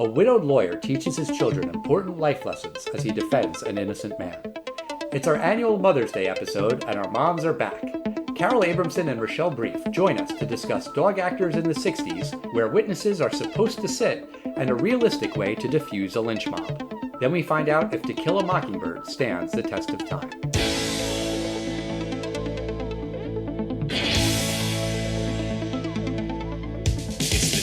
A widowed lawyer teaches his children important life lessons as he defends an innocent man. It's our annual Mother's Day episode, and our moms are back. Carole Abramson and Rochelle Brief join us to discuss dog actors in the 60s, where witnesses are supposed to sit, and a realistic way to defuse a lynch mob. Then we find out if To Kill a Mockingbird stands the test of time.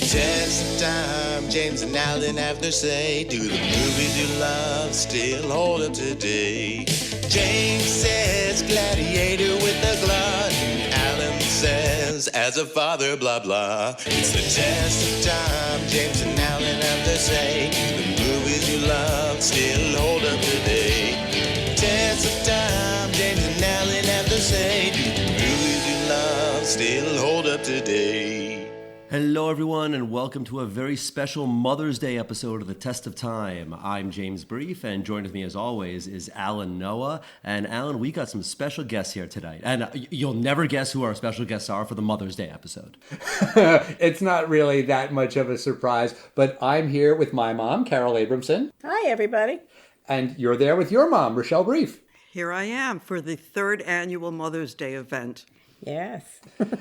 Test of time, James and Alan have their say. Do the movies you love still hold up today? James says Gladiator with a glut, and Alan says as a father blah blah. It's the test of time, James and Alan have their say. Do the movies you love still hold up today? Test of time, James and Alan have their say. Do the movies you love still hold up today? Hello, everyone, and welcome to a very special Mother's Day episode of The Test of Time. I'm James Brief, and joined with me, as always, is Alan Noah. And Alan, we got some special guests here tonight. And you'll never guess who our special guests are for the Mother's Day episode. It's not really that much of a surprise, but I'm here with my mom, Carole Abramson. Hi, everybody. And you're there with your mom, Rochelle Brief. Here I am for the third annual Mother's Day event. Yes.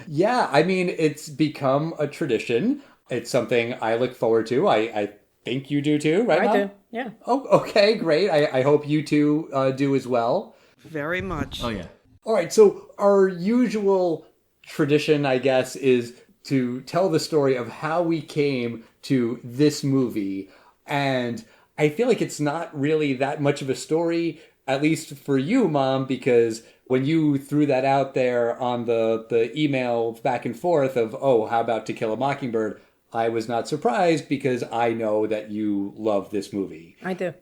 Yeah, I mean, it's become a tradition. It's something I look forward to. I think you do too, right, Mom? I do, yeah. Oh, okay, great. I hope you two do as well. Very much. Oh, yeah. All right, so our usual tradition, I guess, is to tell the story of how we came to this movie. And I feel like it's not really that much of a story, at least for you, Mom, because when you threw that out there on the email back and forth of, oh, how about To Kill a Mockingbird, I was not surprised because I know that you love this movie. I do.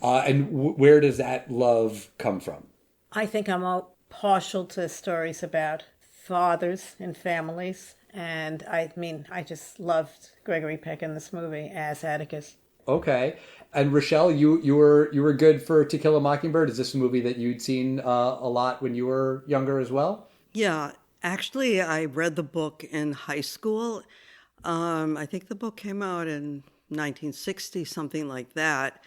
And where does that love come from? I think I'm all partial to stories about fathers and families. And I just loved Gregory Peck in this movie as Atticus. Okay. And Rochelle, you were good for To Kill a Mockingbird. Is this a movie that you'd seen a lot when you were younger as well? Yeah, actually, I read the book in high school. I think the book came out in 1960, something like that.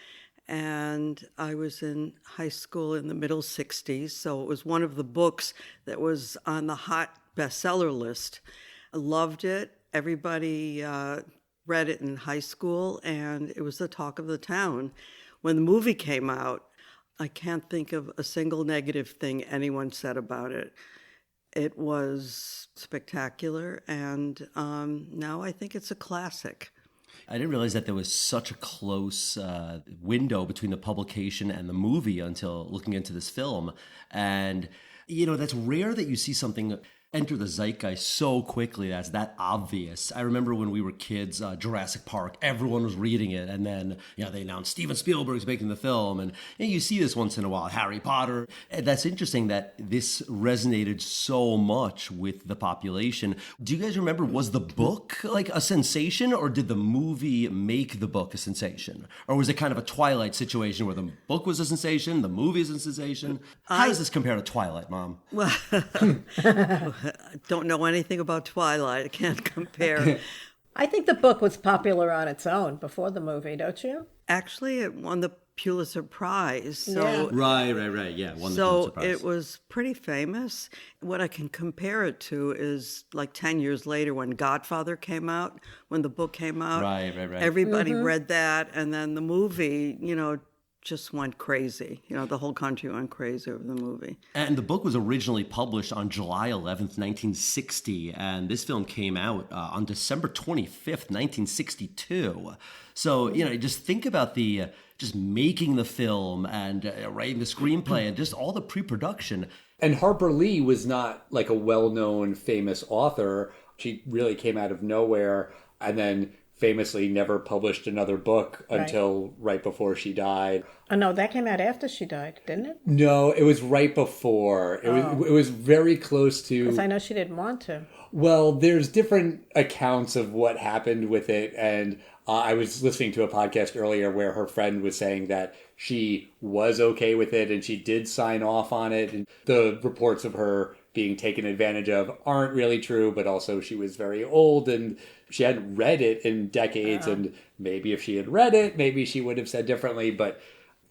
And I was in high school in the middle 60s, so it was one of the books that was on the hot bestseller list. I loved it. Everybody read it in high school, and it was the talk of the town. When the movie came out, I can't think of a single negative thing anyone said about it. It was spectacular, and now I think it's a classic. I didn't realize that there was such a close window between the publication and the movie until looking into this film. And, you know, that's rare that you see something enter the zeitgeist so quickly that's that obvious. I remember when we were kids, Jurassic Park, everyone was reading it, and then they announced Steven Spielberg's making the film, and you see this once in a while, Harry Potter. And that's interesting that this resonated so much with the population. Do you guys remember, was the book like a sensation, or did the movie make the book a sensation? Or was it kind of a Twilight situation where the book was a sensation, the movie is a sensation? How does this compare to Twilight, Mom? Well, I don't know anything about Twilight. I can't compare. I think the book was popular on its own before the movie, don't you? Actually, it won the Pulitzer Prize. So Yeah. Right. Yeah, won the Pulitzer So Prize. it was pretty famous. What I can compare it to is like 10 years later when Godfather came out, when the book came out. Right. Everybody read that, and then the movie, just went crazy. The whole country went crazy over the movie. And the book was originally published on July 11th, 1960, and this film came out on December 25th, 1962. So, just think about the just making the film and writing the screenplay and just all the pre-production. And Harper Lee was not like a well-known famous author. She really came out of nowhere and then famously never published another book until right before she died. Oh, no, that came out after she died, didn't it? No, it was right before. It was very close to... Because I know she didn't want to. Well, there's different accounts of what happened with it, and I was listening to a podcast earlier where her friend was saying that she was okay with it and she did sign off on it. And the reports of her being taken advantage of aren't really true, but also she was very old and she hadn't read it in decades. And maybe if she had read it, maybe she would have said differently. But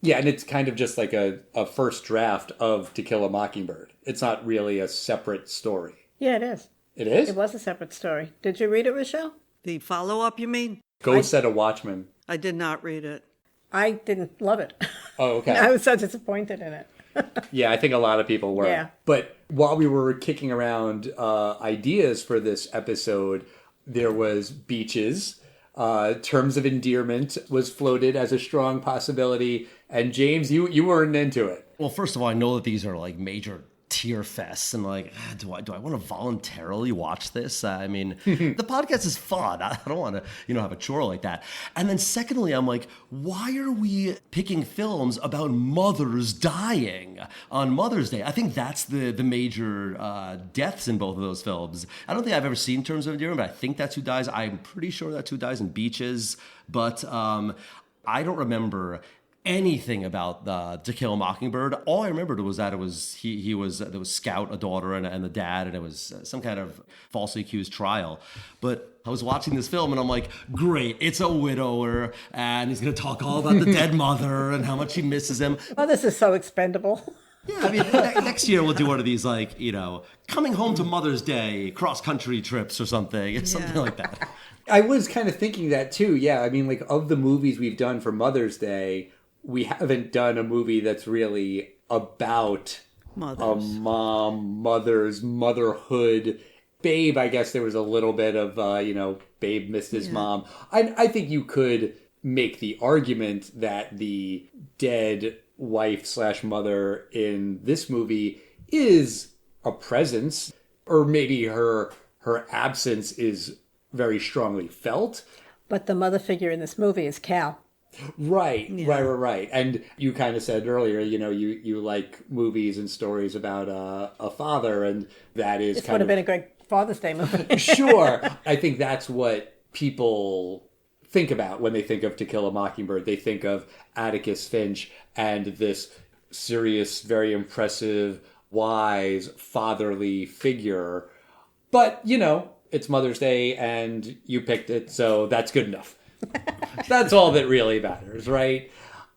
yeah, and it's kind of just like a first draft of To Kill a Mockingbird. It's not really a separate story. Yeah, it is. It is? It was a separate story. Did you read it, Rochelle? The follow-up, you mean? Go Set a Watchman. I did not read it. I didn't love it. Oh, okay. I was so disappointed in it. Yeah, I think a lot of people were. Yeah. But while we were kicking around ideas for this episode, there was beaches. Terms of endearment was floated as a strong possibility. And James, you weren't into it. Well, first of all, I know that these are like major tear fests, and like, do I want to voluntarily watch this? I mean, the podcast is fun. I don't want to, have a chore like that. And then secondly, I'm like, why are we picking films about mothers dying on Mother's Day? I think that's the major deaths in both of those films. I don't think I've ever seen Terms of Endearment, but I think that's who dies. I'm pretty sure that's who dies in Beaches, but I don't remember anything about To Kill a Mockingbird. All I remembered was that there was Scout, a daughter, and the dad, and it was some kind of falsely accused trial. But I was watching this film and I'm like, great, it's a widower, and he's going to talk all about the dead mother and how much he misses him. Oh, this is so expendable. Yeah, I mean, next year we'll do one of these, like, coming home to Mother's Day cross-country trips or something, something like that. I was kind of thinking that too. Yeah, I mean, like, of the movies we've done for Mother's Day, we haven't done a movie that's really about a mom, motherhood. Babe, I guess there was a little bit of, Babe missed his mom. I think you could make the argument that the dead wife/mother in this movie is a presence, or maybe her absence is very strongly felt. But the mother figure in this movie is Cal. Right. And you kind of said earlier, you like movies and stories about a father, and that is This would have been a great Father's Day movie. Sure. I think that's what people think about when they think of To Kill a Mockingbird. They think of Atticus Finch and this serious, very impressive, wise, fatherly figure. But, it's Mother's Day and you picked it, so that's good enough. That's all that really matters, right?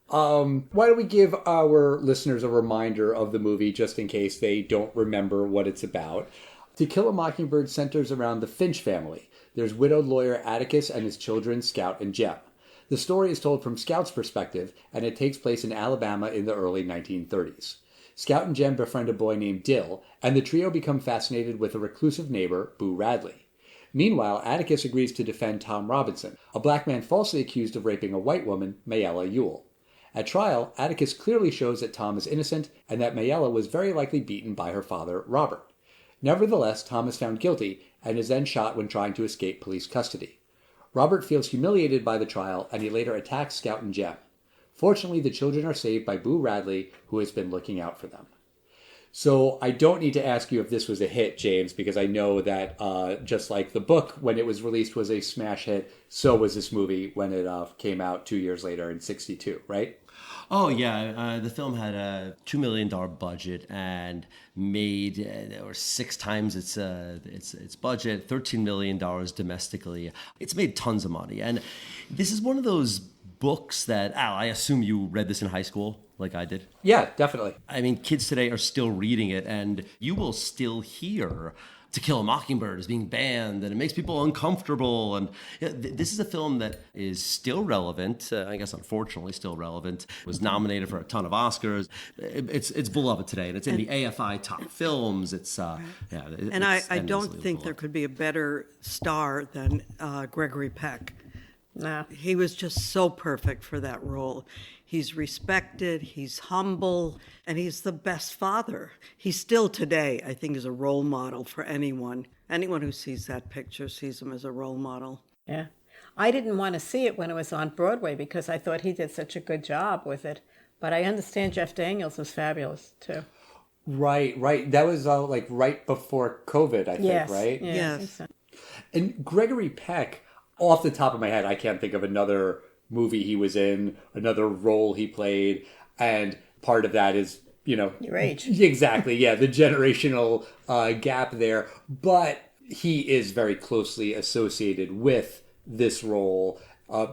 Why don't we give our listeners a reminder of the movie just in case they don't remember what it's about. To Kill a Mockingbird centers around the Finch family. There's widowed lawyer Atticus and his children, Scout and Jem. The story is told from Scout's perspective, and it takes place in Alabama in the early 1930s. Scout and Jem befriend a boy named Dill, and the trio become fascinated with a reclusive neighbor, Boo Radley. Meanwhile, Atticus agrees to defend Tom Robinson, a black man falsely accused of raping a white woman, Mayella Ewell. At trial, Atticus clearly shows that Tom is innocent and that Mayella was very likely beaten by her father, Robert. Nevertheless, Tom is found guilty and is then shot when trying to escape police custody. Robert feels humiliated by the trial, and he later attacks Scout and Jem. Fortunately, the children are saved by Boo Radley, who has been looking out for them. So I don't need to ask you if this was a hit, James, because I know that just like the book, when it was released, was a smash hit, so was this movie when it came out 2 years later in 1962, right? Oh, yeah. The film had a $2 million budget and made or 6 times its budget, $13 million domestically. It's made tons of money. And this is one of those books that, Al, I assume you read this in high school like I did. Yeah, definitely. I mean, kids today are still reading it, and you will still hear To Kill a Mockingbird is being banned, and it makes people uncomfortable. And this is a film that is still relevant. I guess, unfortunately, still relevant. It was nominated for a ton of Oscars. It's beloved today, and it's in the AFI top films. And I don't think there could be a better star than Gregory Peck. No. He was just so perfect for that role. He's respected, he's humble, and he's the best father. He still today, I think, is a role model for anyone. Anyone who sees that picture sees him as a role model. Yeah. I didn't want to see it when it was on Broadway because I thought he did such a good job with it. But I understand Jeff Daniels was fabulous, too. Right. That was right before COVID, I think, right? Yes. And Gregory Peck, off the top of my head, I can't think of another movie he was in, another role he played, and part of that is Your age. Exactly, yeah, the generational gap there. But he is very closely associated with this role.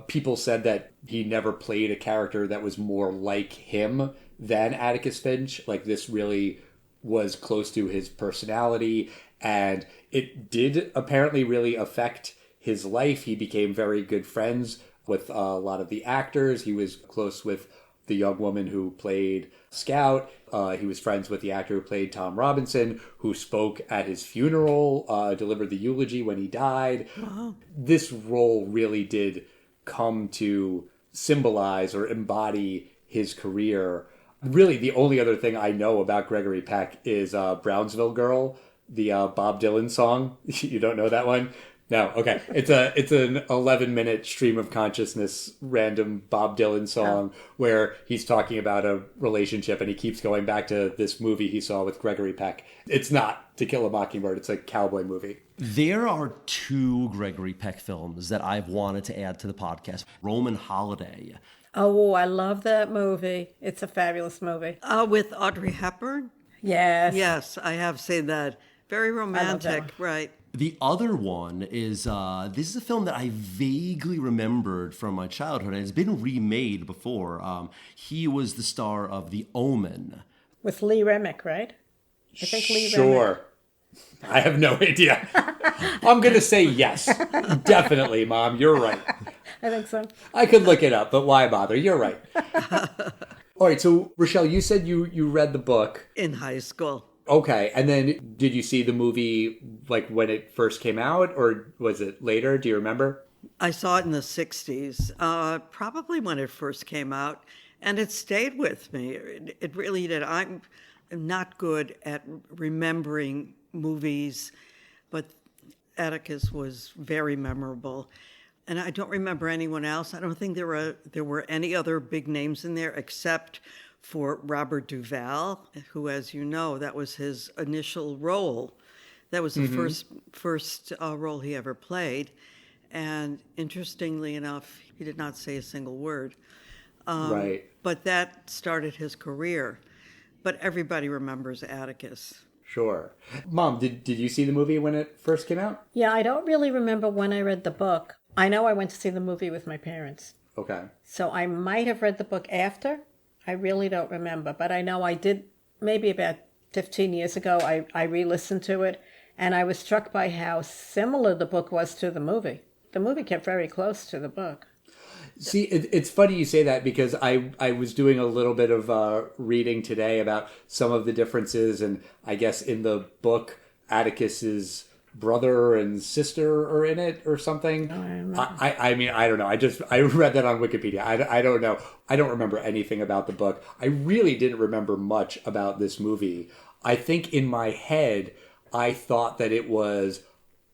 People said that he never played a character that was more like him than Atticus Finch. Like, this really was close to his personality, and it did apparently really affect his life. He became very good friends with a lot of the actors. He was close with the young woman who played Scout. He was friends with the actor who played Tom Robinson, who spoke at his funeral, delivered the eulogy when he died. Wow. This role really did come to symbolize or embody his career. Really, the only other thing I know about Gregory Peck is Brownsville Girl, the Bob Dylan song. You don't know that one? No, okay. It's an 11-minute stream of consciousness random Bob Dylan song where he's talking about a relationship and he keeps going back to this movie he saw with Gregory Peck. It's not To Kill a Mockingbird, it's a cowboy movie. There are two Gregory Peck films that I've wanted to add to the podcast. Roman Holiday. Oh, I love that movie. It's a fabulous movie. With Audrey Hepburn? Yes. Yes, I have seen that. Very romantic, right. The other one is, this is a film that I vaguely remembered from my childhood, and it's been remade before. He was the star of The Omen. With Lee Remick, right? I think Lee Remick. Sure. I have no idea. I'm going to say yes. Definitely, Mom. You're right. I think so. I could look it up, but why bother? You're right. All right, so Rochelle, you said you read the book. In high school. Okay, and then did you see the movie like when it first came out, or was it later? Do you remember? I saw it in the 60s, probably when it first came out, and it stayed with me. It really did. I'm not good at remembering movies, but Atticus was very memorable. And I don't remember anyone else. I don't think there were any other big names in there except for Robert Duvall, who, as you know, that was his initial role. That was the first role he ever played. And interestingly enough, he did not say a single word. Right. But that started his career. But everybody remembers Atticus. Sure. Mom, did you see the movie when it first came out? Yeah, I don't really remember when I read the book. I know I went to see the movie with my parents. Okay. So I might have read the book after. I really don't remember, but I know I did maybe about 15 years ago. I re-listened to it, and I was struck by how similar the book was to the movie. The movie kept very close to the book. See, it's funny you say that because I was doing a little bit of reading today about some of the differences, and I guess in the book, Atticus's brother and sister are in it or something. I mean, I don't know. I read that on Wikipedia. I don't know. I don't remember anything about the book. I really didn't remember much about this movie. I think in my head, I thought that it was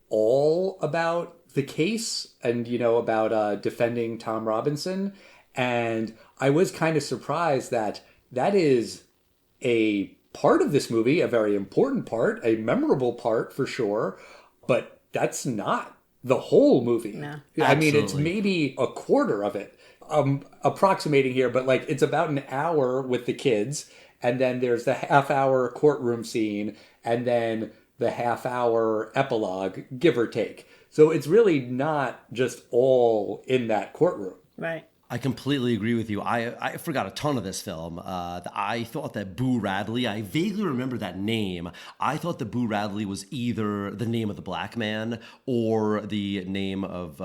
all about the case and, about defending Tom Robinson. And I was kind of surprised that is a part of this movie, a very important part, a memorable part for sure, but that's not the whole movie. No. I mean, it's Absolutely. maybe a quarter of it. Approximating here, but like it's about an hour with the kids, and then there's the half-hour courtroom scene, and then the half-hour epilogue, give or take. So it's really not just all in that courtroom. Right. I completely agree with you. I forgot a ton of this film. I thought that Boo Radley, I vaguely remember that name. I thought that Boo Radley was either the name of the black man or the name of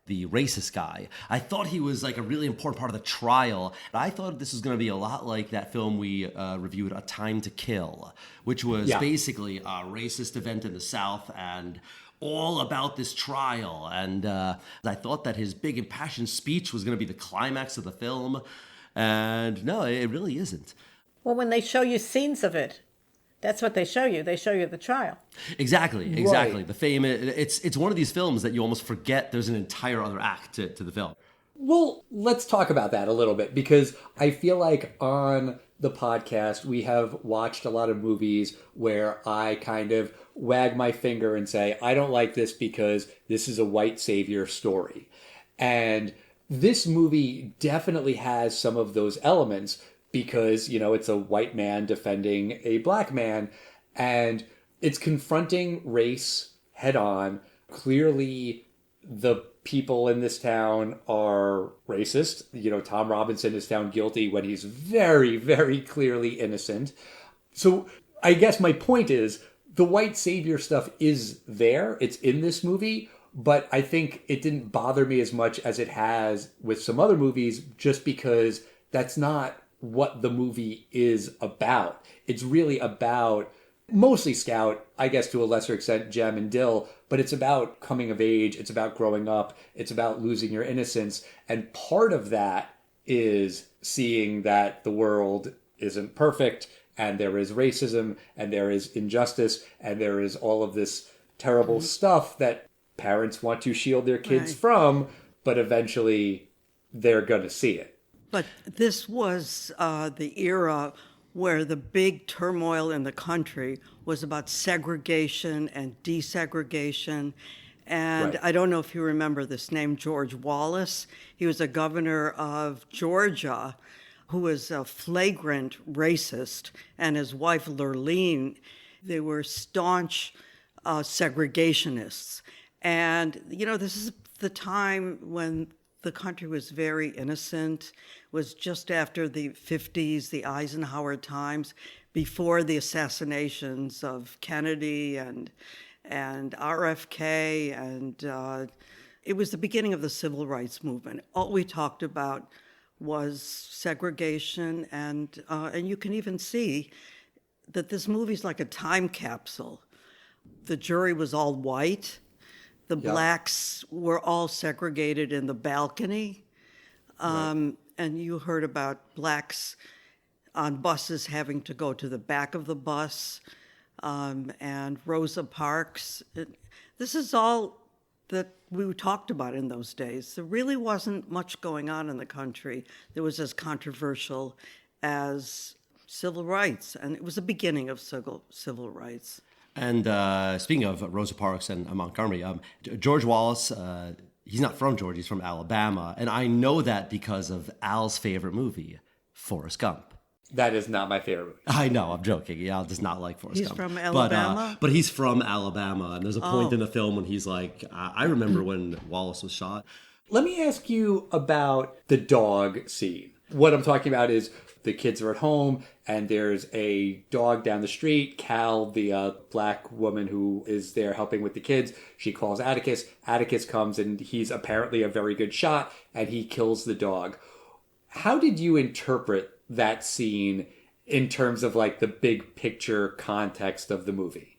the racist guy. I thought he was like a really important part of the trial. I thought this was going to be a lot like that film we reviewed, A Time to Kill, which was basically a racist event in the South and all about this trial. And I thought that his big impassioned speech was going to be the climax of the film. And no, it really isn't. Well, when they show you scenes of it, that's what they show you. They show you the trial. Exactly. Right. The fame, it's one of these films that you almost forget there's an entire other act to the film. Well, let's talk about that a little bit, because I feel like on the podcast, we have watched a lot of movies where I kind of wag my finger and say, I don't like this because this is a white savior story. And this movie definitely has some of those elements. because, it's a white man defending a black man. And it's confronting race head on. Clearly, the people in this town are racist. Tom Robinson is found guilty when he's very, very clearly innocent. So I guess my point is the white savior stuff is there. It's in this movie. But I think it didn't bother me as much as it has with some other movies, just because that's not what the movie is about. It's really about mostly Scout, I guess to a lesser extent Jem and Dill, but it's about coming of age, it's about growing up, it's about losing your innocence. And part of that is seeing that the world isn't perfect, and there is racism, and there is injustice, and there is all of this terrible stuff that parents want to shield their kids from, but eventually they're going to see it. But this was the era where the big turmoil in the country was about segregation and desegregation. And I don't know if you remember this name, George Wallace. He was a governor of Georgia who was a flagrant racist, and his wife, Lurleen, they were staunch segregationists. And, this is the time when the country was very innocent, was just after the 50s, the Eisenhower times, before the assassinations of Kennedy and RFK, and it was the beginning of the civil rights movement. All we talked about was segregation, and you can even see that this movie's like a time capsule. The jury was all white. The blacks were all segregated in the balcony. And you heard about blacks on buses having to go to the back of the bus, and Rosa Parks. This is all that we talked about in those days. There really wasn't much going on in the country that was as controversial as civil rights. And it was the beginning of civil rights. And speaking of Rosa Parks and Montgomery, George Wallace, he's not from Georgia, he's from Alabama. And I know that because of Al's favorite movie, Forrest Gump. That is not my favorite movie. I know, I'm joking. Al does not like Forrest Gump. He's from Alabama? But he's from Alabama. And there's a point in the film when he's like, I remember when Wallace was shot. Let me ask you about the dog scene. What I'm talking about is the kids are at home, and there's a dog down the street. Cal, the black woman who is there helping with the kids, she calls Atticus. Atticus comes, and he's apparently a very good shot, and he kills the dog. How did you interpret that scene in terms of like the big picture context of the movie?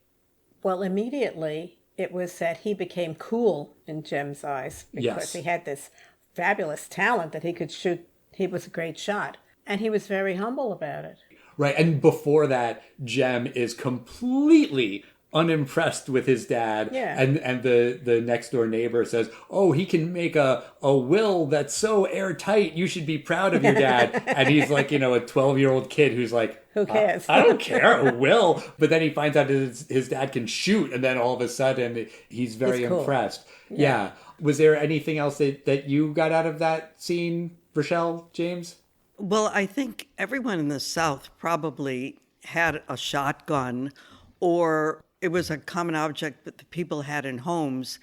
Well, immediately it was that he became cool in Jem's eyes because he had this fabulous talent that he could shoot. He was a great shot. And he was very humble about it. Right. And before that, Jem is completely unimpressed with his dad. Yeah. And the next door neighbor says, oh, he can make a will that's so airtight. You should be proud of your dad. And he's like, a 12-year-old kid who's like, who cares? I don't care, a will. But then he finds out his dad can shoot. And then all of a sudden he's very impressed. Yeah. Was there anything else that you got out of that scene, Rochelle, James? Well, I think everyone in the South probably had a shotgun, or it was a common object that the people had in homes.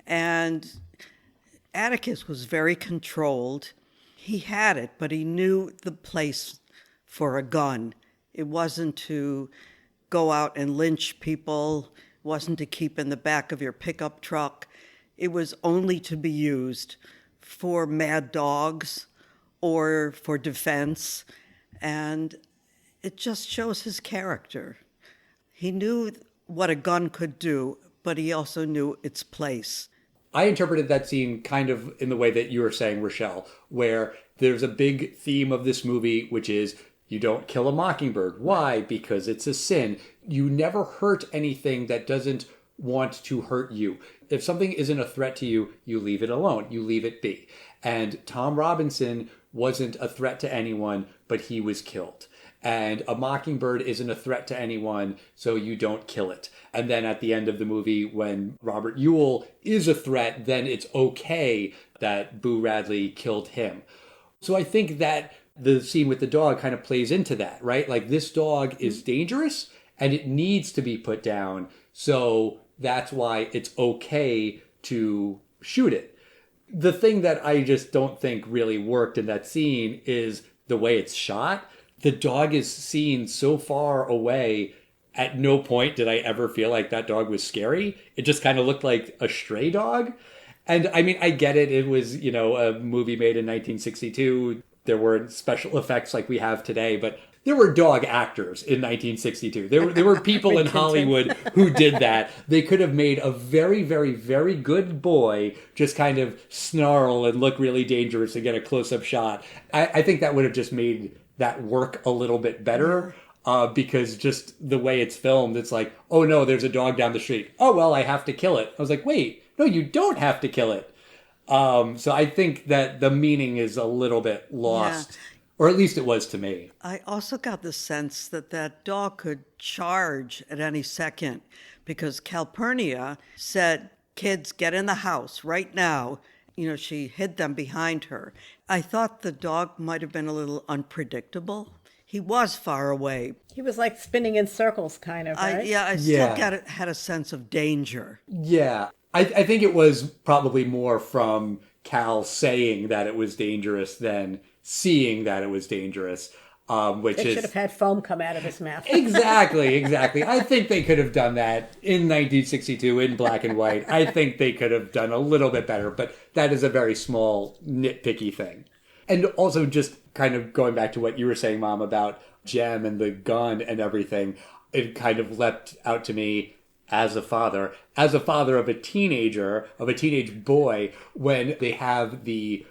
And Atticus was very controlled. He had it, but he knew the place for a gun. It wasn't to go out and lynch people. It wasn't to keep in the back of your pickup truck. It was only to be used for mad dogs or for defense, and it just shows his character. He knew what a gun could do, but he also knew its place. I interpreted that scene kind of in the way that you were saying, Rochelle, where there's a big theme of this movie, which is you don't kill a mockingbird. Why? Because it's a sin. You never hurt anything that doesn't want to hurt you. If something isn't a threat to you, you leave it alone. You leave it be. And Tom Robinson wasn't a threat to anyone, but he was killed. And a mockingbird isn't a threat to anyone, so you don't kill it. And then at the end of the movie, when Robert Ewell is a threat, then it's okay that Boo Radley killed him. So I think that the scene with the dog kind of plays into that, right? Like this dog is dangerous and it needs to be put down. So that's why it's okay to shoot it. The thing that I just don't think really worked in that scene is the way it's shot. The dog is seen so far away. At no point did I ever feel like that dog was scary. It just kind of looked like a stray dog. And I mean, I get it. It was, a movie made in 1962. There weren't special effects like we have today, but there were dog actors in 1962. There were people in Hollywood who did that. They could have made a very, very, very good boy just kind of snarl and look really dangerous and get a close-up shot. I think that would have just made that work a little bit better. Because just the way it's filmed, it's like, oh no, there's a dog down the street. Oh, well, I have to kill it. I was like, wait, no, you don't have to kill it. So I think that the meaning is a little bit lost, or at least it was to me. I also got the sense that that dog could charge at any second because Calpurnia said, kids, get in the house right now. She hid them behind her. I thought the dog might have been a little unpredictable. He was far away. He was like spinning in circles, kind of, right? I still had a sense of danger. Yeah. I think it was probably more from Cal saying that it was dangerous than seeing that it was dangerous, which should have had foam come out of his mouth. Exactly. I think they could have done that in 1962 in black and white. I think they could have done a little bit better, but that is a very small, nitpicky thing. And also just kind of going back to what you were saying, Mom, about Jem and the gun and everything, it kind of leapt out to me as a father of a teenage boy, when they have the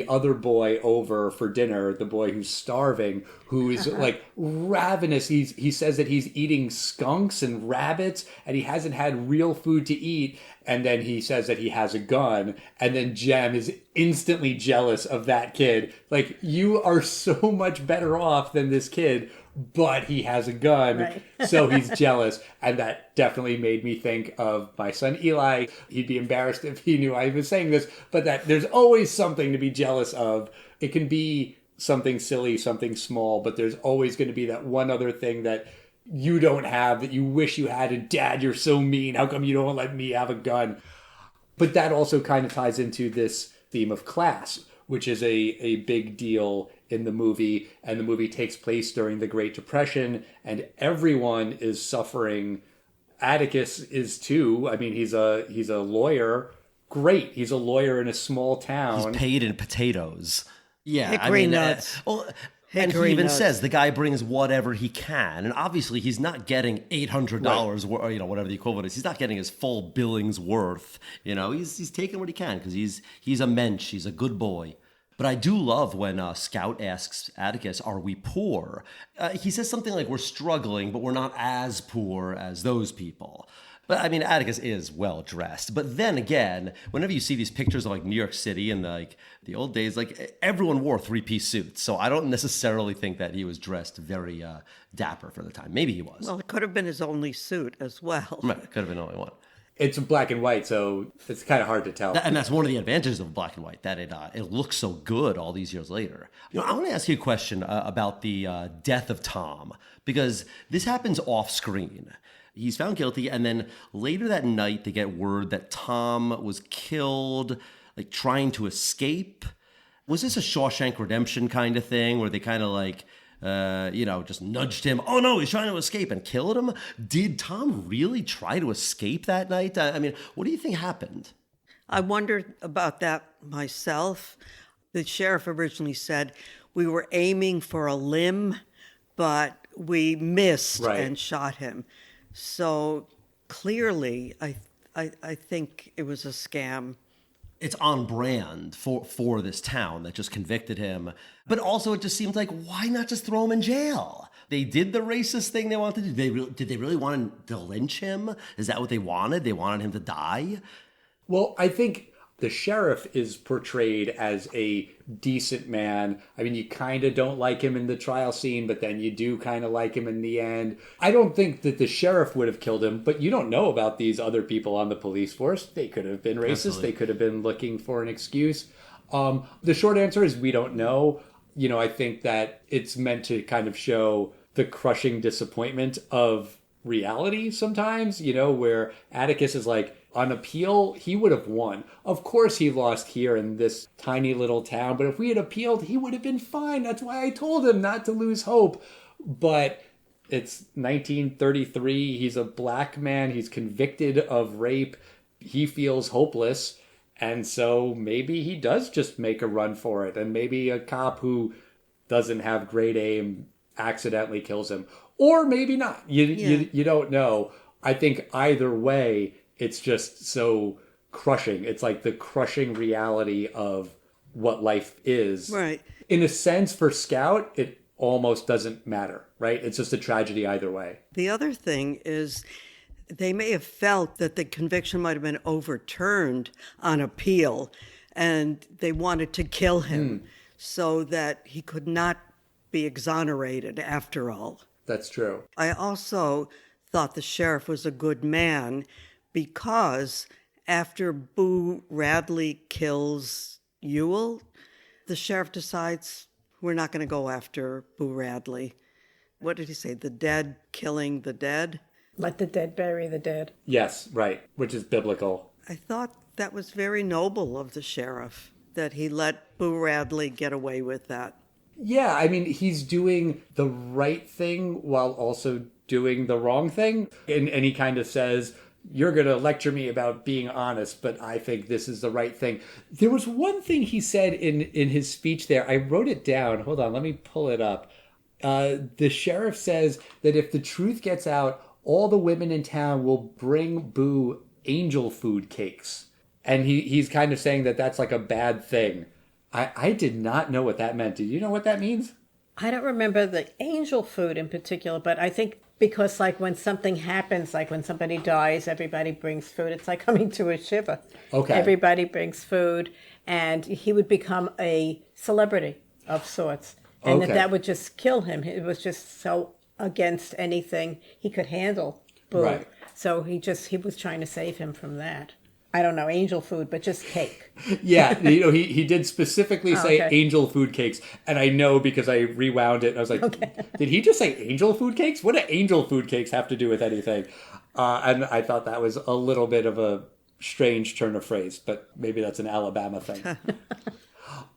other boy over for dinner, the boy who's starving, who is like ravenous. He says that he's eating skunks and rabbits and he hasn't had real food to eat. And then he says that he has a gun. And then Jem is instantly jealous of that kid. Like, you are so much better off than this kid, but he has a gun. Right. So he's jealous. And that definitely made me think of my son Eli. He'd be embarrassed if he knew I was saying this, but that there's always something to be jealous of. It can be something silly, something small, but there's always going to be that one other thing that you don't have that you wish you had. And Dad, you're so mean. How come you don't let me have a gun? But that also kind of ties into this theme of class, which is a big deal in the movie. And the movie takes place during the Great Depression, and everyone is suffering. Atticus is too. I mean, he's a lawyer. Great. He's a lawyer in a small town. He's paid in potatoes. Yeah. Hickory nuts. And he even says the guy brings whatever he can. And obviously he's not getting $800 right. Or, whatever the equivalent is. He's not getting his full billings worth. He's taking what he can because he's a mensch. He's a good boy. But I do love when Scout asks Atticus, are we poor? He says something like, we're struggling, but we're not as poor as those people. But I mean, Atticus is well dressed. But then again, whenever you see these pictures of like New York City in the old days, like everyone wore 3-piece suits. So I don't necessarily think that he was dressed very dapper for the time. Maybe he was. Well, it could have been his only suit as well. Right, it could have been only one. It's black and white, so it's kind of hard to tell. And that's one of the advantages of black and white, that it looks so good all these years later. I want to ask you a question about the death of Tom, because this happens off screen. He's found guilty, and then later that night they get word that Tom was killed, like trying to escape. Was this a Shawshank Redemption kind of thing, where they kind of like, just nudged him? Oh no, he's trying to escape, and killed him? Did Tom really try to escape that night? I mean, what do you think happened? I wondered about that myself. The sheriff originally said we were aiming for a limb, but we missed and shot him. So clearly, I think it was a scam. It's on brand for this town that just convicted him. But also, it just seems like, why not just throw him in jail? They did the racist thing they wanted to do. Did they really want to lynch him? Is that what they wanted? They wanted him to die? Well, I think the sheriff is portrayed as a decent man. I mean, you kind of don't like him in the trial scene, but then you do kind of like him in the end. I don't think that the sheriff would have killed him, but you don't know about these other people on the police force. They could have been racist. Absolutely. They could have been looking for an excuse. The short answer is we don't know. I think that it's meant to kind of show the crushing disappointment of reality sometimes, where Atticus is like, on appeal, he would have won. Of course he lost here in this tiny little town, but if we had appealed, he would have been fine. That's why I told him not to lose hope. But it's 1933. He's a black man. He's convicted of rape. He feels hopeless. And so maybe he does just make a run for it. And maybe a cop who doesn't have great aim accidentally kills him. Or maybe not. You don't know. I think either way, it's just so crushing. It's like the crushing reality of what life is. Right. In a sense, for Scout, it almost doesn't matter, right? It's just a tragedy either way. The other thing is they may have felt that the conviction might have been overturned on appeal, and they wanted to kill him so that he could not be exonerated after all. That's true. I also thought the sheriff was a good man because after Boo Radley kills Ewell, the sheriff decides we're not going to go after Boo Radley. What did he say? The dead killing the dead? Let the dead bury the dead. Yes, right, which is biblical. I thought that was very noble of the sheriff, that he let Boo Radley get away with that. Yeah, I mean, he's doing the right thing while also doing the wrong thing. And he kind of says, you're going to lecture me about being honest, but I think this is the right thing. There was one thing he said in his speech there. I wrote it down. Hold on, let me pull it up. The sheriff says that if the truth gets out, all the women in town will bring Boo angel food cakes. And he's kind of saying that that's like a bad thing. I did not know what that meant. Do you know what that means? I don't remember the angel food in particular, but I think because like when something happens, like when somebody dies, everybody brings food. It's like coming to a shiva. Okay. Everybody brings food, and he would become a celebrity of sorts. And Okay. that would just kill him. It was just so against anything he could handle. Boo. Right. So he was trying to save him from that. I don't know, angel food, but just cake. Yeah, he did specifically say okay. angel food cakes, and I know because I rewound it, and I was like, did he just say angel food cakes? What do angel food cakes have to do with anything? And I thought that was a little bit of a strange turn of phrase, but maybe that's an Alabama thing.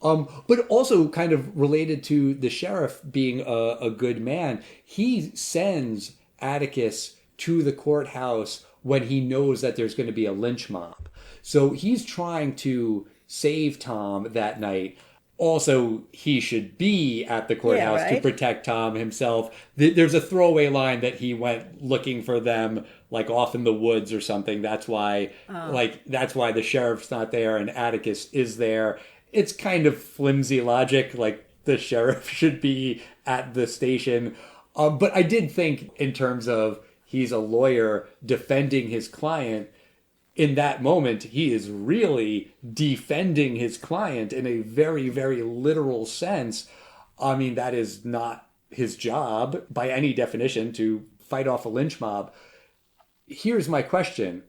But also kind of related to the sheriff being a good man, he sends Atticus to the courthouse when he knows that there's going to be a lynch mob. So he's trying to save Tom that night. Also, he should be at the courthouse to protect Tom himself. There's a throwaway line that he went looking for them, like off in the woods or something. That's why, that's why the sheriff's not there and Atticus is there. It's kind of flimsy logic, like the sheriff should be at the station. But I did think in terms of he's a lawyer defending his client. In that moment, he is really defending his client in a very, very literal sense. I mean, that is not his job by any definition to fight off a lynch mob. Here's my question.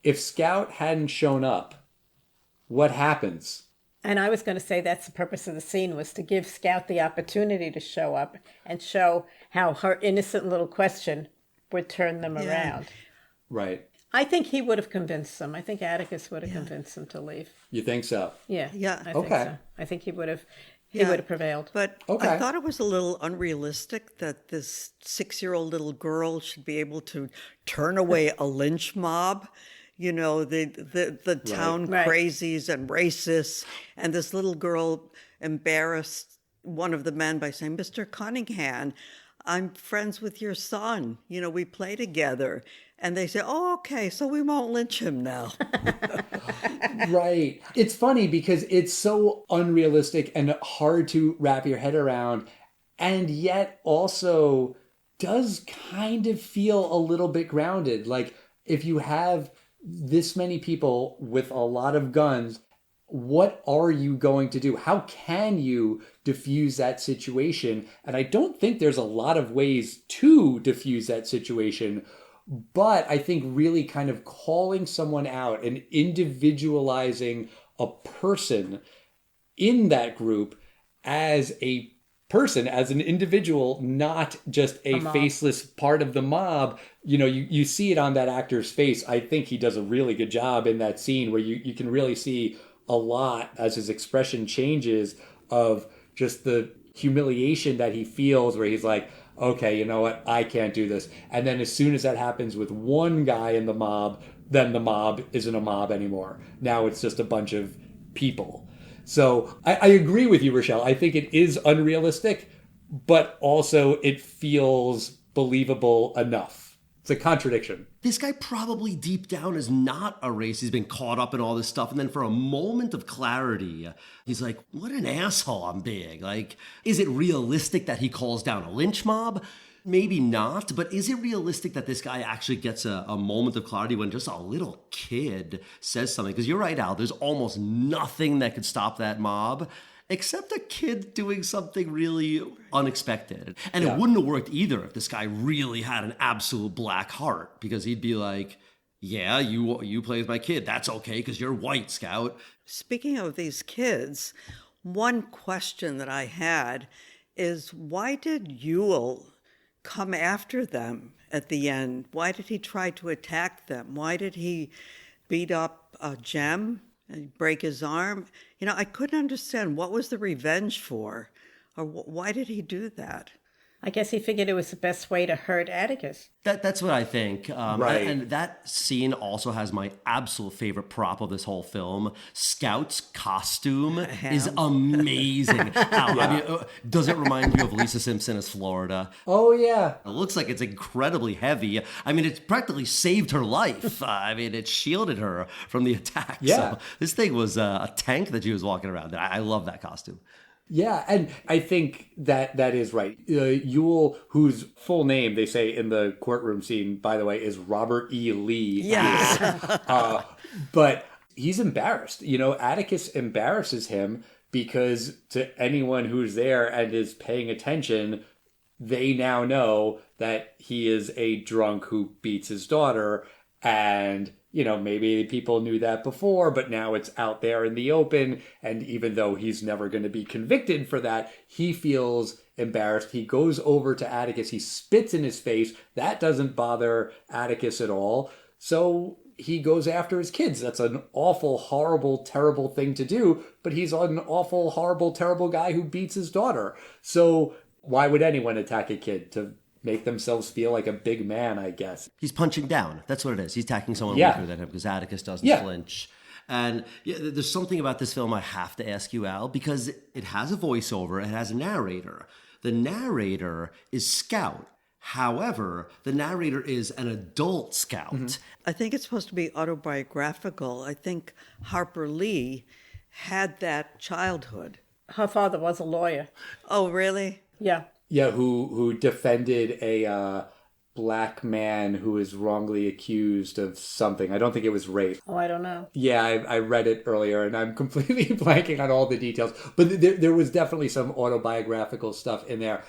If Scout hadn't shown up, what happens? And I was going to say that's the purpose of the scene, was to give Scout the opportunity to show up and show how her innocent little question would turn them around. Right. I think he would have convinced them. I think Atticus would have convinced them to leave. You think so? Yeah. Yeah. I think so. I think he would have prevailed. But I thought it was a little unrealistic that this 6-year-old little girl should be able to turn away a lynch mob. You know, the town crazies and racists. And this little girl embarrassed one of the men by saying, Mr. Cunningham, I'm friends with your son. You know, we play together. And they say, oh, okay, so we won't lynch him now. Right. It's funny because it's so unrealistic and hard to wrap your head around, and yet also does kind of feel a little bit grounded. Like, if you have this many people with a lot of guns, what are you going to do? How can you diffuse that situation? And I don't think there's a lot of ways to diffuse that situation. But I think really kind of calling someone out and individualizing a person in that group as a person, as an individual, not just a faceless part of the mob. You see it on that actor's face. I think he does a really good job in that scene where you can really see a lot as his expression changes of just the humiliation that he feels, where he's like, okay, you know what, I can't do this. And then as soon as that happens with one guy in the mob, then the mob isn't a mob anymore. Now it's just a bunch of people. So I agree with you, Rochelle. I think it is unrealistic, but also it feels believable enough. It's a contradiction. This guy probably deep down is not a racist. He's been caught up in all this stuff. And then for a moment of clarity, he's like, what an asshole I'm being. Like, is it realistic that he calls down a lynch mob? Maybe not, but is it realistic that this guy actually gets a moment of clarity when just a little kid says something? Because you're right, Al, there's almost nothing that could stop that mob except a kid doing something really unexpected. And it wouldn't have worked either if this guy really had an absolute black heart, because he'd be like, yeah, you play with my kid. That's okay because you're white, Scout. Speaking of these kids, one question that I had is, why did Yule come after them at the end? Why did he try to attack them? Why did he beat up Jem and break his arm? I couldn't understand, what was the revenge for? Or why did he do that? I guess he figured it was the best way to hurt Atticus. That's what I think. Right. And that scene also has my absolute favorite prop of this whole film. Scout's costume is amazing. I mean, does it remind you of Lisa Simpson as Florida? Oh, yeah. It looks like it's incredibly heavy. I mean, it's practically saved her life. I mean, it shielded her from the attack. Yeah. So this thing was a tank that she was walking around in. I love that costume. Yeah, and I think that is right. Yule, whose full name, they say in the courtroom scene, by the way, is Robert E. Lee. Yes. But he's embarrassed. Atticus embarrasses him because to anyone who's there and is paying attention, they now know that he is a drunk who beats his daughter. And maybe people knew that before, but now it's out there in the open. And even though he's never going to be convicted for that, he feels embarrassed. He goes over to Atticus. He spits in his face. That doesn't bother Atticus at all. So he goes after his kids. That's an awful, horrible, terrible thing to do. But he's an awful, horrible, terrible guy who beats his daughter. So why would anyone attack a kid? To make themselves feel like a big man, I guess. He's punching down. That's what it is. He's attacking someone weaker than him because Atticus doesn't flinch. And there's something about this film I have to ask you, Al, because it has a voiceover, it has a narrator. The narrator is Scout. However, the narrator is an adult Scout. Mm-hmm. I think it's supposed to be autobiographical. I think Harper Lee had that childhood. Her father was a lawyer. Oh, really? Yeah. Yeah, who defended a black man who was wrongly accused of something. I don't think it was rape. Oh, I don't know. Yeah, I read it earlier, and I'm completely blanking on all the details. But there was definitely some autobiographical stuff in there.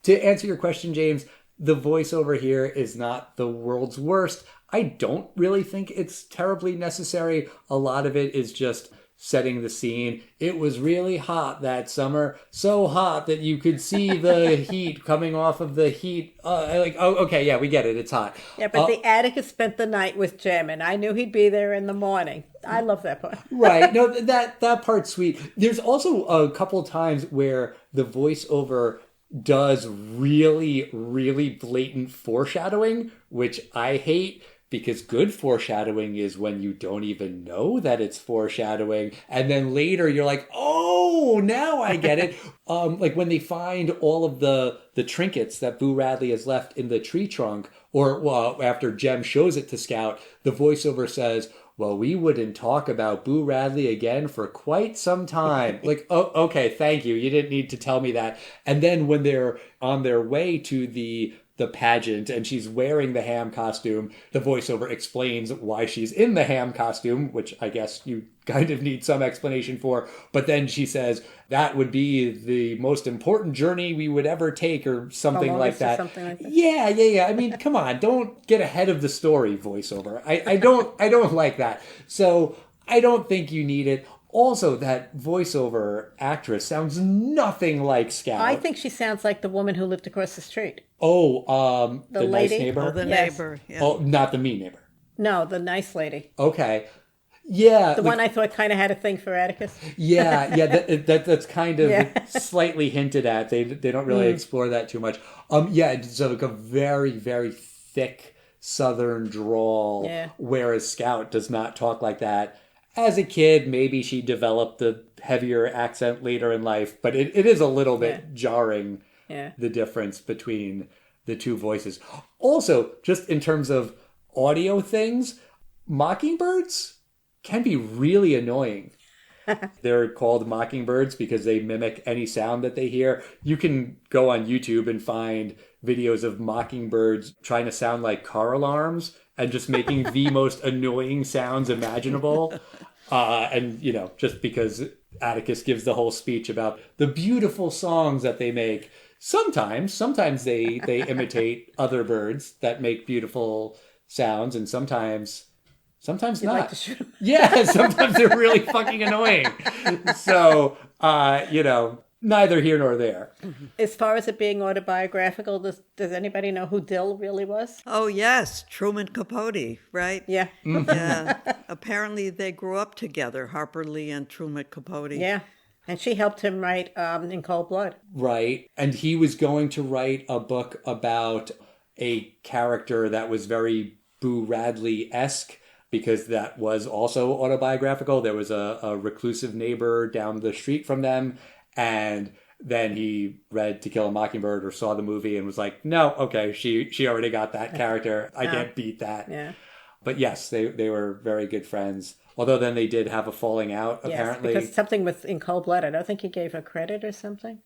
To answer your question, James, the voiceover here is not the world's worst. I don't really think it's terribly necessary. A lot of it is just setting the scene. It was really hot that summer, so hot that you could see the heat coming off of the heat. Okay, yeah, we get it. It's hot. Yeah, but the Atticus spent the night with Jem, and I knew he'd be there in the morning. I love that part. Right. No, that part's sweet. There's also a couple times where the voiceover does really, really blatant foreshadowing, which I hate. Because good foreshadowing is when you don't even know that it's foreshadowing. And then later you're like, oh, now I get it. Like when they find all of the trinkets that Boo Radley has left in the tree trunk, or after Jem shows it to Scout, the voiceover says, well, we wouldn't talk about Boo Radley again for quite some time. Like, oh, okay, thank you. You didn't need to tell me that. And then when they're on their way to the pageant and she's wearing the ham costume, the voiceover explains why she's in the ham costume, which I guess you kind of need some explanation for. But then she says that would be the most important journey we would ever take, or something like that. Yeah. I mean, come on, don't get ahead of the story, voiceover. I don't like that. So I don't think you need it. Also, that voiceover actress sounds nothing like Scout. I think she sounds like the woman who lived across the street. Oh, the nice lady? neighbor? Oh, the Yes. neighbor. Yeah. Oh, not the mean neighbor. No, the nice lady. Okay. Yeah. The one I thought kind of had a thing for Atticus. Yeah, that's kind of Yeah. slightly hinted at. They don't really explore that too much. Yeah, it's like a very, very thick Southern drawl, Yeah. whereas Scout does not talk like that. As a kid, maybe she developed the heavier accent later in life, but it is a little bit jarring, Yeah. the difference between the two voices. Also, just in terms of audio things, mockingbirds can be really annoying. They're called mockingbirds because they mimic any sound that they hear. You can go on YouTube and find videos of mockingbirds trying to sound like car alarms and just making the most annoying sounds imaginable. And, just because Atticus gives the whole speech about the beautiful songs that they make. Sometimes they imitate other birds that make beautiful sounds, and sometimes not. Like to shoot 'em. Yeah, sometimes they're really fucking annoying. So, neither here nor there. As far as it being autobiographical, does anybody know who Dill really was? Oh, yes, Truman Capote, right? Yeah. Yeah. Apparently they grew up together, Harper Lee and Truman Capote. Yeah. And she helped him write In Cold Blood. Right. And he was going to write a book about a character that was very Boo Radley-esque, because that was also autobiographical. There was a reclusive neighbor down the street from them, and then he read To Kill a Mockingbird or saw the movie and was like, no, okay, she already got that character. I can't beat that. Yeah. But yes, they were very good friends. Although then they did have a falling out, apparently. Yes, because something with In Cold Blood, I don't think he gave her credit or something.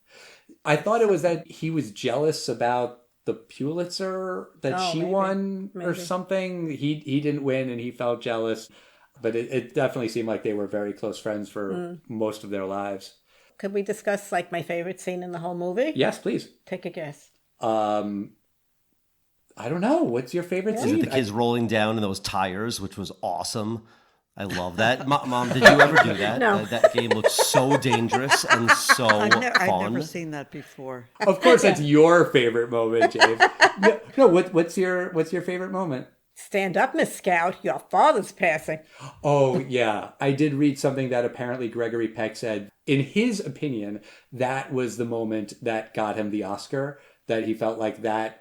I thought it was that he was jealous about the Pulitzer that she maybe. won or Maybe. something. He didn't win and he felt jealous. But it definitely seemed like they were very close friends for most of their lives. Could we discuss my favorite scene in the whole movie? Yes, please. Take a guess. I don't know. What's your favorite Is scene? it the kids rolling down in those tires, which was awesome? I love that. Mom, did you ever do that? No. That game looks so dangerous and so I've fun. never seen that before. Of course, that's your favorite moment, James. No, what's your favorite moment? Stand up, Miss Scout. Your father's passing. Oh, yeah. I did read something that apparently Gregory Peck said. In his opinion, that was the moment that got him the Oscar, that he felt like that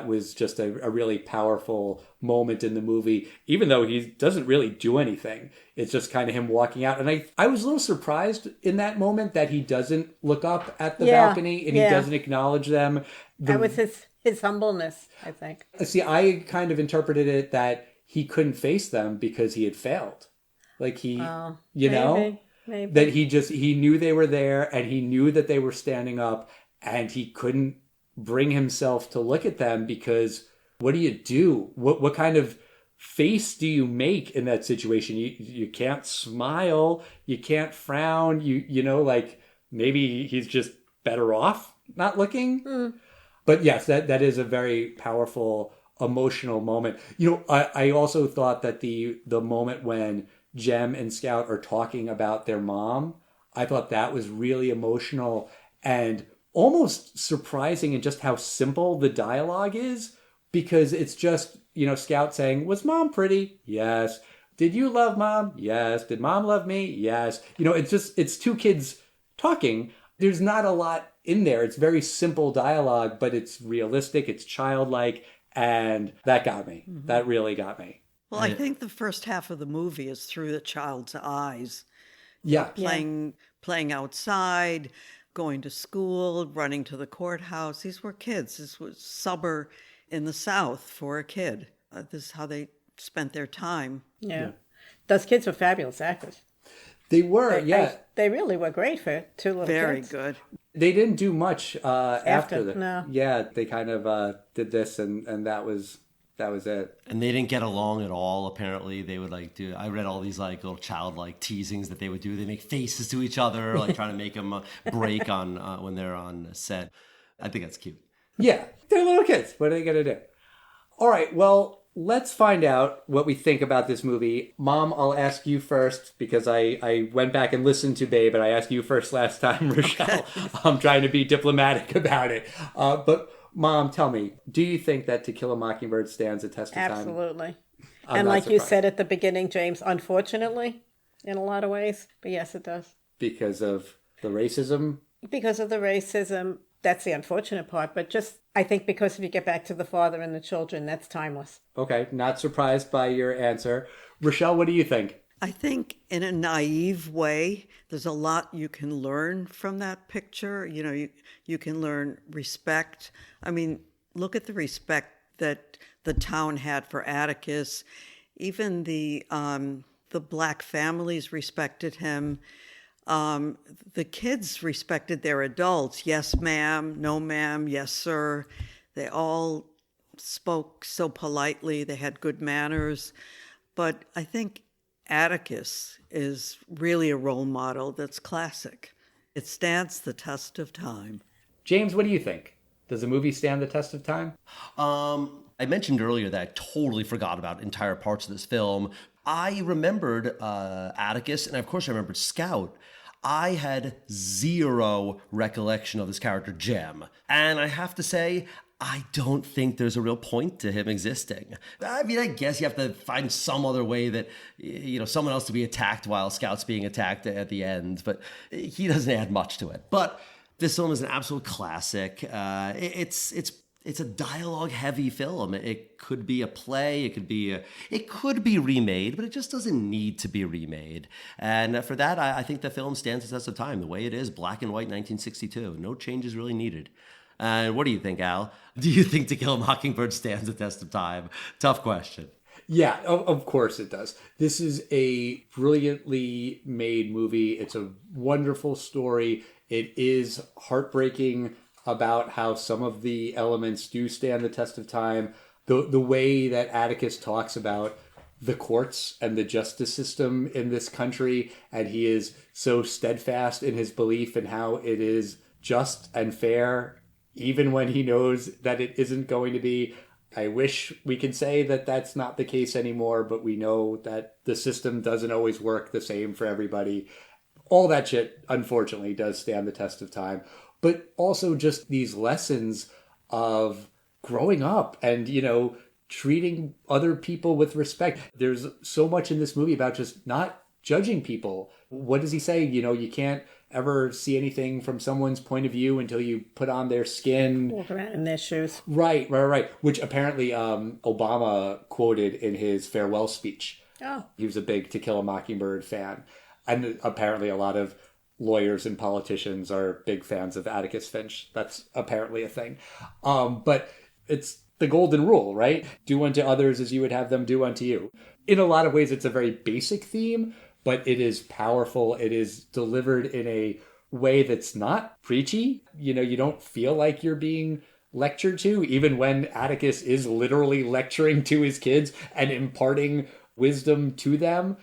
was just a really powerful moment in the movie, even though he doesn't really do anything. It's just kind of him walking out. And I was a little surprised in that moment that he doesn't look up at the balcony and he doesn't acknowledge them. That was his humbleness, I think. See, I kind of interpreted it that he couldn't face them because he had failed. Like Maybe. that he knew they were there and he knew that they were standing up and he couldn't bring himself to look at them because what do you do? What kind of face do you make in that situation? You can't smile, you can't frown, like maybe he's just better off not looking. But yes, that is a very powerful emotional moment. I also thought that the moment when Jem and Scout are talking about their mom, I thought that was really emotional and almost surprising in just how simple the dialogue is, because it's just, Scout saying, was mom pretty? Yes. Did you love mom? Yes. Did mom love me? Yes. It's two kids talking. There's not a lot in there. It's very simple dialogue, but it's realistic, it's childlike, and that got me. Mm-hmm. That really got me. Well, I think the first half of the movie is through the child's eyes. Yeah. Playing outside, going to school, running to the courthouse. These were kids. This was summer in the South for a kid. This is how they spent their time. Yeah. Those kids were fabulous actors. They were, They really were great for two little Very kids. good. They didn't do much after that. No. Yeah, they kind of did this, and that was it. And they didn't get along at all, apparently. They would I read all these little childlike teasings that they would do. They make faces to each other, trying to make them break on when they're on set. I think that's cute. Yeah, they're little kids. What are they going to do? All right, well, let's find out what we think about this movie. Mom, I'll ask you first because I went back and listened to Babe, and I asked you first last time, Rochelle. Okay. I'm trying to be diplomatic about it. But Mom, tell me, do you think that To Kill a Mockingbird stands the test of time? Absolutely. And like you said at the beginning, James, unfortunately, in a lot of ways. But yes, it does. Because of the racism? Because of the racism. That's the unfortunate part. But just, I think because if you get back to the father and the children, that's timeless. Okay. Not surprised by your answer. Rochelle, what do you think? I think in a naive way, there's a lot you can learn from that picture. You know, you can learn respect. I mean, look at the respect that the town had for Atticus. Even the black families respected him. The kids respected their adults. Yes, ma'am. No, ma'am. Yes, sir. They all spoke so politely. They had good manners. But I think Atticus is really a role model that's classic. It stands the test of time. James, what do you think? Does the movie stand the test of time? I mentioned earlier that I totally forgot about entire parts of this film. I remembered Atticus, and of course I remembered Scout. I had zero recollection of this character, Jem. And I have to say, I don't think there's a real point to him existing. I mean, I guess you have to find some other way that, you know, someone else to be attacked while Scout's being attacked at the end, but he doesn't add much to it. But this film is an absolute classic. It's a dialogue-heavy film. It could be a play. It could be remade, but it just doesn't need to be remade. And for that, I think the film stands the test of time. The way it is, black and white, 1962. No changes really needed. What do you think, Al? Do you think To Kill a Mockingbird stands the test of time? Tough question. Yeah, of course it does. This is a brilliantly made movie. It's a wonderful story. It is heartbreaking about how some of the elements do stand the test of time. The way that Atticus talks about the courts and the justice system in this country, and he is so steadfast in his belief in how it is just and fair, even when he knows that it isn't going to be. I wish we could say that that's not the case anymore, but we know that the system doesn't always work the same for everybody. All that shit, unfortunately, does stand the test of time. But also just these lessons of growing up and, you know, treating other people with respect. There's so much in this movie about just not judging people. What does he say? You know, you can't ever see anything from someone's point of view until you put on their skin. Walk around in their shoes. Right. Which apparently Obama quoted in his farewell speech. Oh. He was a big To Kill a Mockingbird fan. And apparently a lot of lawyers and politicians are big fans of Atticus Finch. That's apparently a thing. But it's the golden rule, right? Do unto others as you would have them do unto you. In a lot of ways, it's a very basic theme, but it is powerful. It is delivered in a way that's not preachy. You know, you don't feel like you're being lectured to, even when Atticus is literally lecturing to his kids and imparting wisdom to them.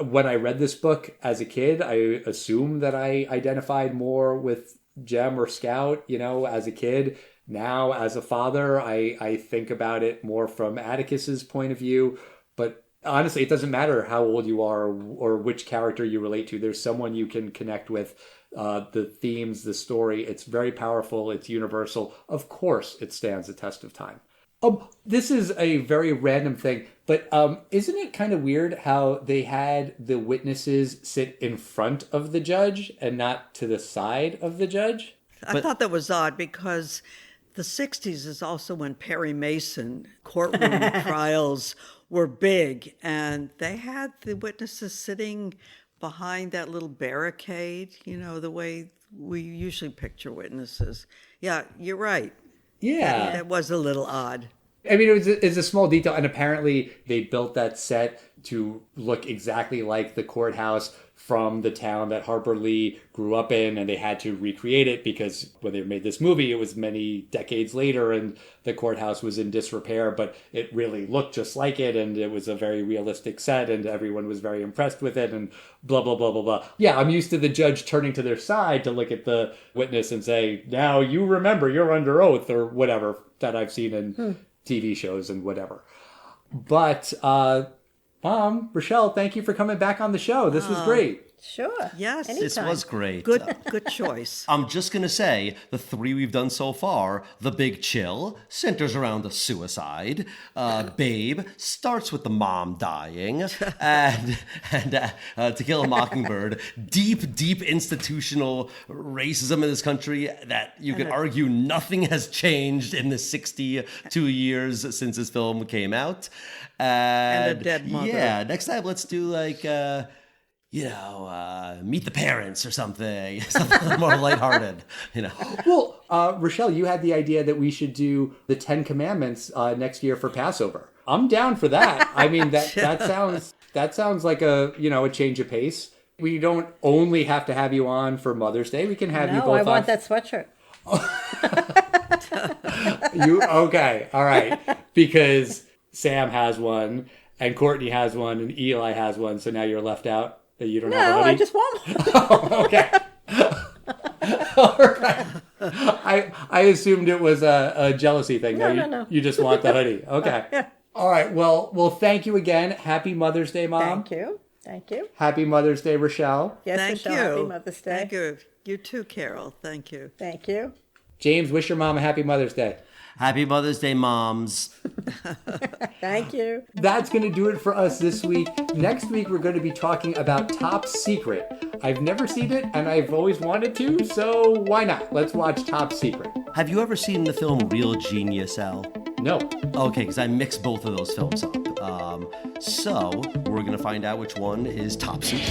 When I read this book as a kid, I assumed that I identified more with Jem or Scout, you know, as a kid. Now, as a father, I think about it more from Atticus's point of view. But honestly, it doesn't matter how old you are or which character you relate to. There's someone you can connect with. The themes, the story, it's very powerful. It's universal. Of course, it stands the test of time. This is a very random thing, but isn't it kind of weird how they had the witnesses sit in front of the judge and not to the side of the judge? I thought that was odd because the 60s is also when Perry Mason courtroom trials were big, and they had the witnesses sitting behind that little barricade, you know, the way we usually picture witnesses. Yeah, you're right. Yeah. That was a little odd. I mean, it's a small detail, and apparently they built that set to look exactly like the courthouse from the town that Harper Lee grew up in, and they had to recreate it because when they made this movie, it was many decades later, and the courthouse was in disrepair, but it really looked just like it, and it was a very realistic set, and everyone was very impressed with it, and blah, blah, blah, blah, blah. Yeah, I'm used to the judge turning to their side to look at the witness and say, now you remember you're under oath, or whatever that I've seen in TV shows and whatever. But, Mom, Rochelle, thank you for coming back on the show. This was great. Sure. Yes. Anytime. This was great. Good choice. I'm just going to say the 3 we've done so far, The Big Chill centers around a suicide. Babe starts with the mom dying. and To Kill a Mockingbird, deep institutional racism in this country that you could argue nothing has changed in the 62 years since this film came out. And a dead mother. Yeah, next time let's do like... Meet the Parents or something. Something more lighthearted, Well, Rochelle, you had the idea that we should do the 10 Commandments next year for Passover. I'm down for that. I mean, that sounds like a change of pace. We don't only have to have you on for Mother's Day. We can have you both on. I want that sweatshirt. Okay, all right. Because Sam has one, and Courtney has one, and Eli has one, so now you're left out. That you don't have a hoodie? I just want one. Oh, okay. All right. I assumed it was a jealousy thing. No. You just want the hoodie. Okay. Yeah. All right. Well, thank you again. Happy Mother's Day, Mom. Thank you. Happy Mother's Day, Rochelle. Yes, Thank Rochelle, you. Happy Mother's Day. Thank you. You too, Carole. Thank you. Thank you. James, wish your mom a happy Mother's Day. Happy Mother's Day, moms. Thank you. That's going to do it for us this week. Next week, we're going to be talking about Top Secret. I've never seen it, and I've always wanted to, so why not? Let's watch Top Secret. Have you ever seen the film Real Genius, Al? No. Okay, because I mixed both of those films up. So we're going to find out which one is Top Secret.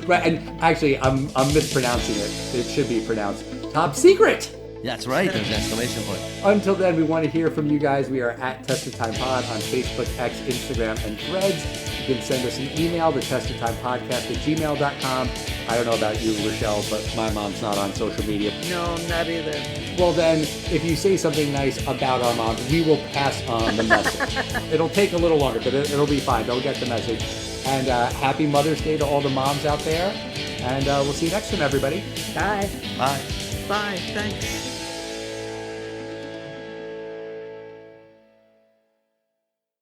Right, and actually, I'm mispronouncing it. It should be pronounced Top Secret. That's right, there's an exclamation point. Until then, we want to hear from you guys. We are at Test of Time Pod on Facebook, X, Instagram, and Threads. You can send us an email to testoftimepodcast@gmail.com. I don't know about you, Rochelle, but my mom's not on social media. No, not either. Well, then, if you say something nice about our moms, we will pass on the message. It'll take a little longer, but it'll be fine. They'll get the message. And happy Mother's Day to all the moms out there. And we'll see you next time, everybody. Bye. Bye. Bye. Thanks.